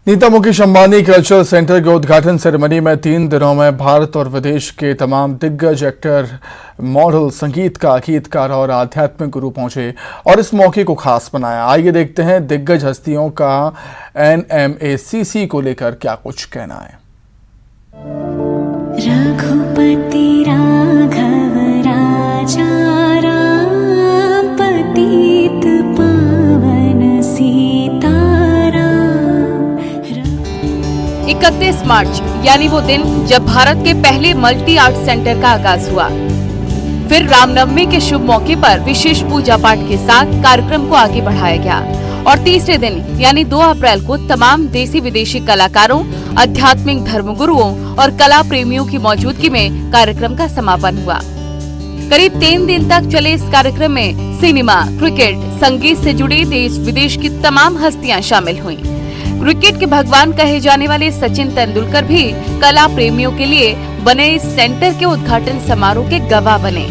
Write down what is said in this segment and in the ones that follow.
Nita Mukesh Ambani cultural centre के उद्घाटन ceremony में 3 दिनों में भारत और विदेश के तमाम दिग्गज एक्टर, मॉडल, गीतकार और आध्यात्मिक गुरु पहुंचे और इस मौके को खास बनाया। आइए देखते हैं दिग्गज हस्तियों का NMACC को लेकर क्या कुछ कहना है। रघुपति राघव राजा राम, पतित पावन सीताराम। 31 मार्च यानी वो दिन जब भारत के पहले मल्टी आर्ट सेंटर का आगाज हुआ। फिर रामनवमी के शुभ मौके पर विशेष पूजा पाठ के साथ कार्यक्रम को आगे बढ़ाया गया और तीसरे दिन यानी 2 अप्रैल को तमाम देसी विदेशी कलाकारों, आध्यात्मिक धर्मगुरुओं और कला प्रेमियों की मौजूदगी में कार्यक्रम का समापन हुआ। करीब 3 दिन तक चले इस कार्यक्रम में सिनेमा, क्रिकेट, संगीत से जुड़ी देश विदेश की तमाम हस्तियां शामिल हुईं। क्रिकेट के भगवान कहे जाने वाले सचिन तेंदुलकर भी कला प्रेमियों के लिए बने इस सेंटर के उद्घाटन समारोह के गवाह बने।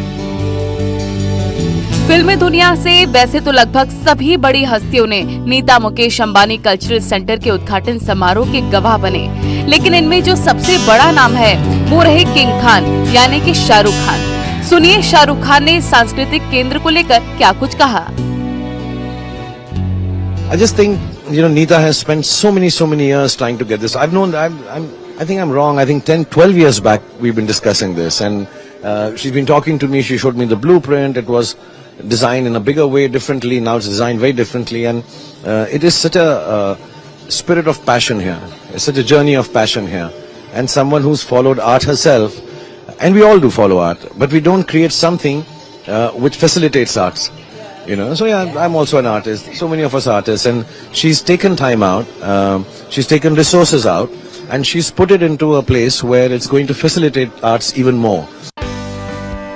फिल्मी दुनिया से वैसे तो लगभग सभी बड़ी हस्तियों ने नीता मुकेश अंबानी कल्चरल सेंटर के उद्घाटन समारोह के गवाह बने, लेकिन इनमें जो सबसे बड़ा नाम है वो रहे किंग खान यानी कि शाहरुख खान। सुनिए शाहरुख खान ने सांस्कृतिक केंद्र को लेकर क्या कुछ कहा। I just think, Neeta has spent so many years trying to get this. I think I'm wrong. I think 10, 12 years back we've been discussing this, and she's been talking to me. She showed me the blueprint. It was designed in a bigger way, differently. Now it's designed very differently, and it is such a spirit of passion here. It's such a journey of passion here, and someone who's followed art herself, and we all do follow art, but we don't create something which facilitates arts. So yeah, I'm also an artist. So many of us are artists, and she's taken time out, she's taken resources out, and she's put it into a place where it's going to facilitate arts even more.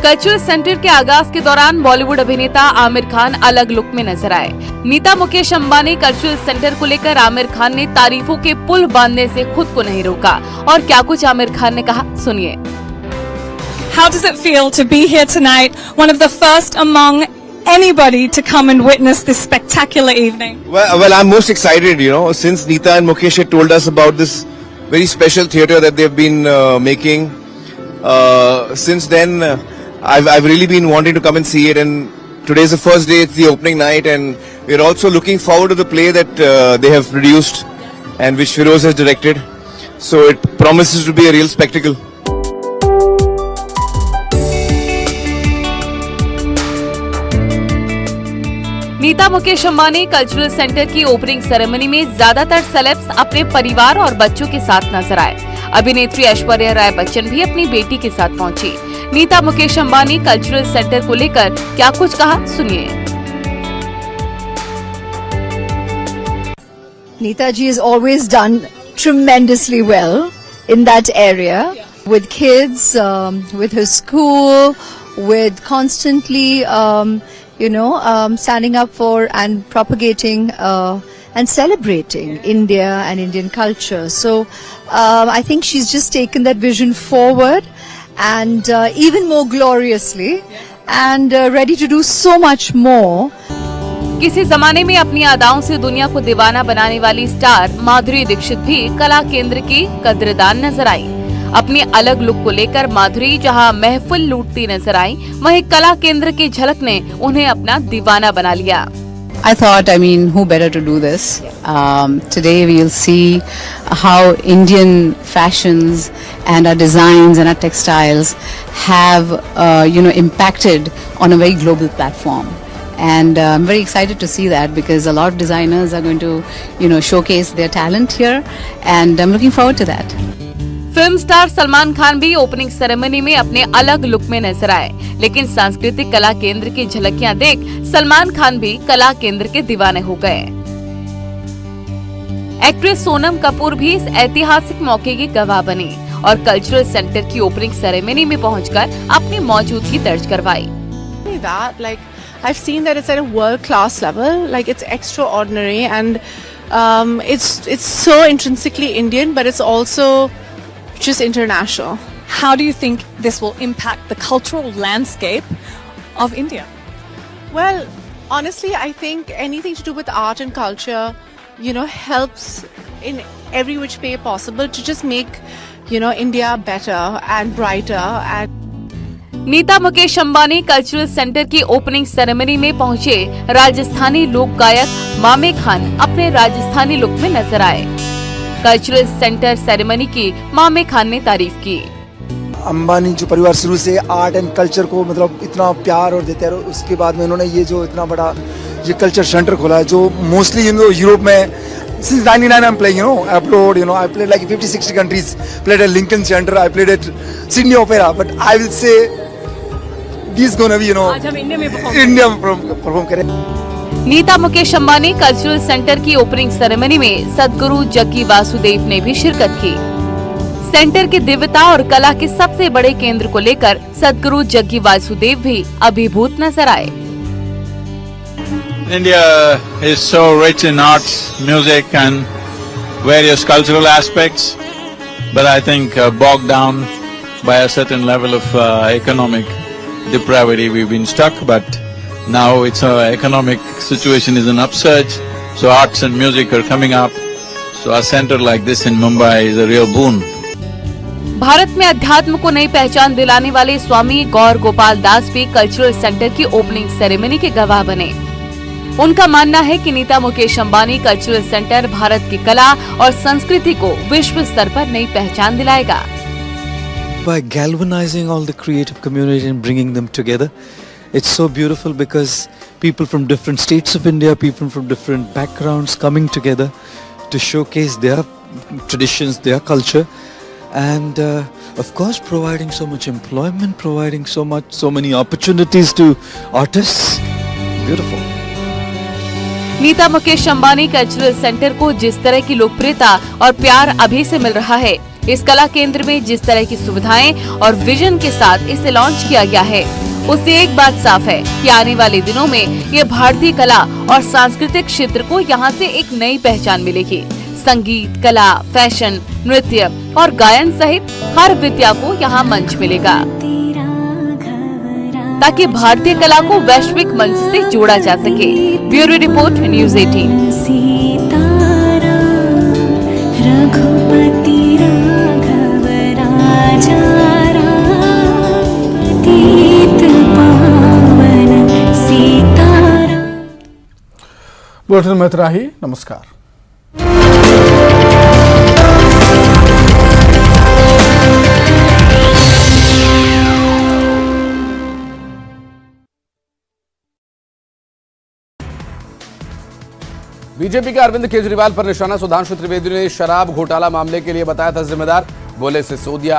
Cultural centre के आगाज के दौरान बॉलीवुड अभिनेता आमिर खान अलग look में नजर आए। Nita Mukesh Ambani cultural centre को लेकर आमिर खान ने तारीफों के पुल बांधने से खुद को नहीं रोका और क्या कुछ आमिर खान ने कहा, सुनिए। How does it feel to be here tonight, one of the first among anybody to come and witness this spectacular evening? Well, I'm most excited, since Neeta and Mukesh had told us about this very special theatre that they've been making. Since then, I've really been wanting to come and see it, and today's the first day, it's the opening night, and we're also looking forward to the play that they have produced and which Feroz has directed. So it promises to be a real spectacle. Nita Mukesh Ambani cultural centre की opening ceremony में ज्यादातर celebs अपने परिवार और बच्चों के साथ नजर आए। अभिनेत्री ऐश्वर्या राय बच्चन भी अपनी बेटी के साथ पहुंची। नीता मुकेश अंबानी कल्चरल सेंटर को लेकर क्या कुछ कहा, सुनिए। Neeta ji has always done tremendously well in that area, with kids, with her school, with constantly standing up for and propagating and celebrating India and Indian culture. So I think she's just taken that vision forward and even more gloriously and ready to do so much more. किसी जमाने में अपनी अदाओं से दुनिया को दीवाना बनाने वाली स्टार माधुरी दीक्षित भी कला केंद्र की कद्रदान नजर आई। अपनी अलग लुक को लेकर माधुरी जहां महफिल लूटती नजर आई, वहीं कला केंद्र की झलक ने उन्हें अपना दीवाना बना लिया। I thought, who better to do this? Today we'll see how Indian fashions and our designs and our textiles have, impacted on a very global platform. And I'm very excited to see that because a lot of designers are going to, showcase their talent here, and I'm looking forward to that. Film star Salman Khan भी opening ceremony में अपने अलग look में नजर आए, लेकिन सांस्कृतिक कला केंद्र की झलकियां देख सलमान खान भी कला केंद्र के दीवाने हो गए। एक्ट्रेस सोनम कपूर भी इस ऐतिहासिक मौके की गवाह बनी और कल्चरल सेंटर की ओपनिंग सेरेमनी में पहुंचकर अपनी मौजूदगी दर्ज करवाई। I've seen that it's at a world-class level, it's extraordinary, and it's so intrinsically Indian, but it's also just international. How do you think this will impact the cultural landscape of India? Well, honestly, I think anything to do with art and culture helps in every which way possible to just make, India better and brighter. And Nita Mukesh Ambani cultural centre की opening ceremony में पहुंचे राजस्थानी लोक गायक मामे खान अपने Rajasthani look में नजर आए। कल्चरल सेंटर सेरेमनी की मामे खान ने तारीफ की। अंबानी जो परिवार शुरू से आर्ट एंड कल्चर को मतलब इतना प्यार और देते हैं, उसके बाद में उन्होंने ये जो इतना बड़ा ये कल्चर सेंटर खोला है, जो मोस्टली यूरोप में since 99 I'm playing, abroad, I played like 50-60 countries, played at Lincoln Center, I played at Sydney Opera, but I will say this is gonna be, India में परफॉर्म करें। Nita Mukesh Ambani cultural centre की opening ceremony में सदगुरु जग्गी वासुदेव ने भी शिरकत की। Centre की दिव्यता और कला के सबसे बड़े केंद्र को लेकर सदगुरु जग्गी वासुदेव भी अभिभूत नजर आए। India is so rich in arts, music and various cultural aspects, but I think bogged down by a certain level of economic depravity. We've been stuck, but now it's economic situation is an upsurge, so arts and music are coming up. So a center like this in Mumbai is a real boon. Bharat में अध्यात्म को नई पहचान दिलाने वाले स्वामी गौर गोपाल दास भी cultural centre की opening ceremony के गवाह बने। उनका मानना है कि नीता मुकेश अंबानी कल्चरल सेंटर भारत की कला और संस्कृति को विश्व स्तर पर नई पहचान दिलाएगा। By galvanizing all the creative community and bringing them together, it's so beautiful because people from different states of India, people from different backgrounds coming together to showcase their traditions, their culture, and of course providing so much employment, providing so many opportunities to artists. Beautiful. Nita Mukesh Ambani cultural centre को जिस तरह की लोकप्रियता और प्यार अभी से मिल रहा है, इस कला केंद्र में जिस तरह की सुविधाएं और विजन के साथ इसे लॉन्च किया गया है, उससे एक बात साफ है कि आने वाले दिनों में ये भारतीय कला और सांस्कृतिक क्षेत्र को यहाँ से एक नई पहचान मिलेगी। संगीत, कला, फैशन, नृत्य और गायन सहित हर विद्या को यहाँ मंच मिलेगा, ताकि भारतीय कला को वैश्विक मंच से जोड़ा जा सके। Bureau report, news 18। Raghupati Raghav Raja Ram, पतित पावन सीताराम। बुलेटिन में इतना ही। नमस्कार। बीजेपी के अरविंद केजरीवाल पर निशाना सुधांशु त्रिवेदी ने शराब घोटाला मामले के लिए बताया था जिम्मेदार। बोले सिसोदिया